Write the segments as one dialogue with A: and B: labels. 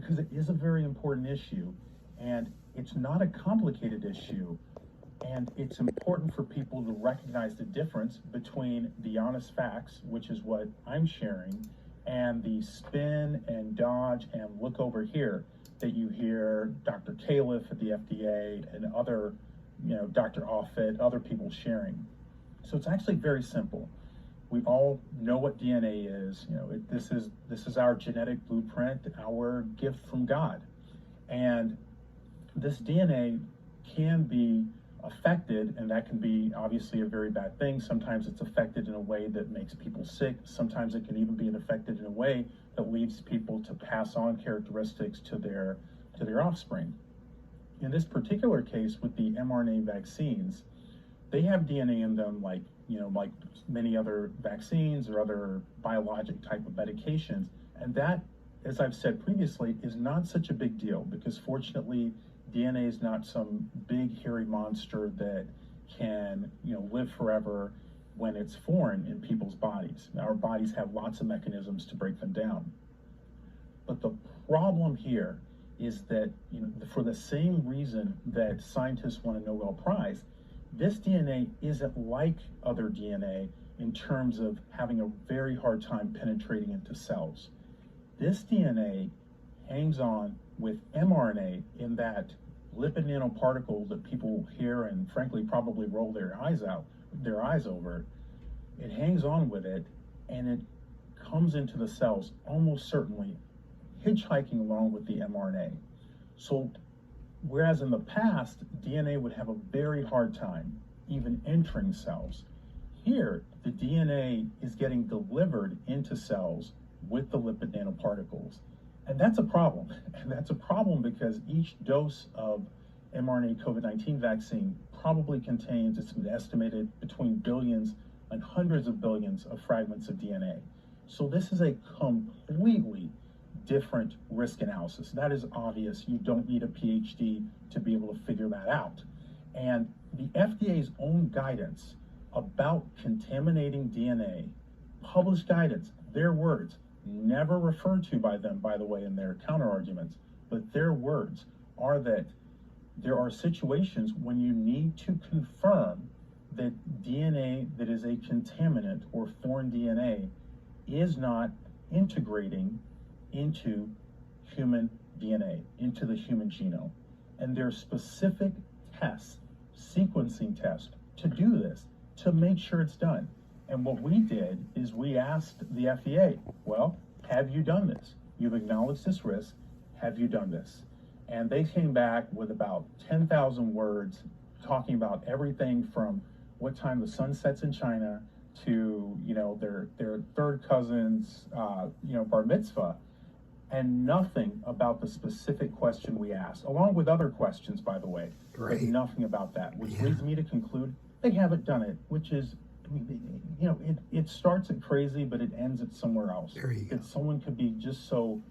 A: because it is a very important issue, and it's not a complicated issue. And it's important for people to recognize the difference between the honest facts, which is what I'm sharing, and the spin and dodge and look over here that you hear Dr. Califf at the FDA and other, Dr. Offit, other people sharing. So it's actually very simple. We all know what DNA is. This is our genetic blueprint, our gift from God. And this DNA can be affected, and that can be obviously a very bad thing. Sometimes it's affected in a way that makes people sick. Sometimes it can even be affected in a way that leads people to pass on characteristics to their offspring. In this particular case with the mRNA vaccines, they have DNA in them like many other vaccines or other biologic type of medications. And that, as I've said previously, is not such a big deal, because fortunately DNA is not some big hairy monster that can live forever when it's foreign in people's bodies. Our bodies have lots of mechanisms to break them down. But the problem here is that for the same reason that scientists won a Nobel Prize, this DNA isn't like other DNA in terms of having a very hard time penetrating into cells. This DNA hangs on with mRNA in that lipid nanoparticle that people hear and frankly probably roll their eyes over. It hangs on with it, and it comes into the cells almost certainly hitchhiking along with the mRNA. So whereas in the past DNA would have a very hard time even entering cells, here the DNA is getting delivered into cells with the lipid nanoparticles. And that's a problem. And that's a problem because each dose of mRNA COVID-19 vaccine probably contains, it's been estimated, between billions and hundreds of billions of fragments of DNA. So this is a completely different risk analysis. That is obvious. You don't need a PhD to be able to figure that out. And the FDA's own guidance about contaminating DNA, published guidance, their words, never referred to by them, by the way, in their counter arguments, but their words are that there are situations when you need to confirm that DNA that is a contaminant or foreign DNA is not integrating into human DNA, into the human genome. And there are specific tests, sequencing tests, to do this, to make sure it's done. And what we did is we asked the FDA, well, have you done this? You've acknowledged this risk, have you done this? And they came back with about 10,000 words talking about everything from what time the sun sets in China to their third cousin's bar mitzvah, and nothing about the specific question we asked, along with other questions, by the way.
B: Right.
A: But nothing about that, which leads me to conclude they haven't done it, which is, it starts at crazy, but it ends at somewhere else.
B: There you go.
A: That someone could be just so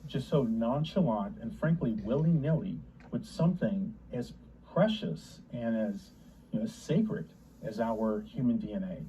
A: nonchalant and frankly willy-nilly with something as precious and as sacred as our human DNA.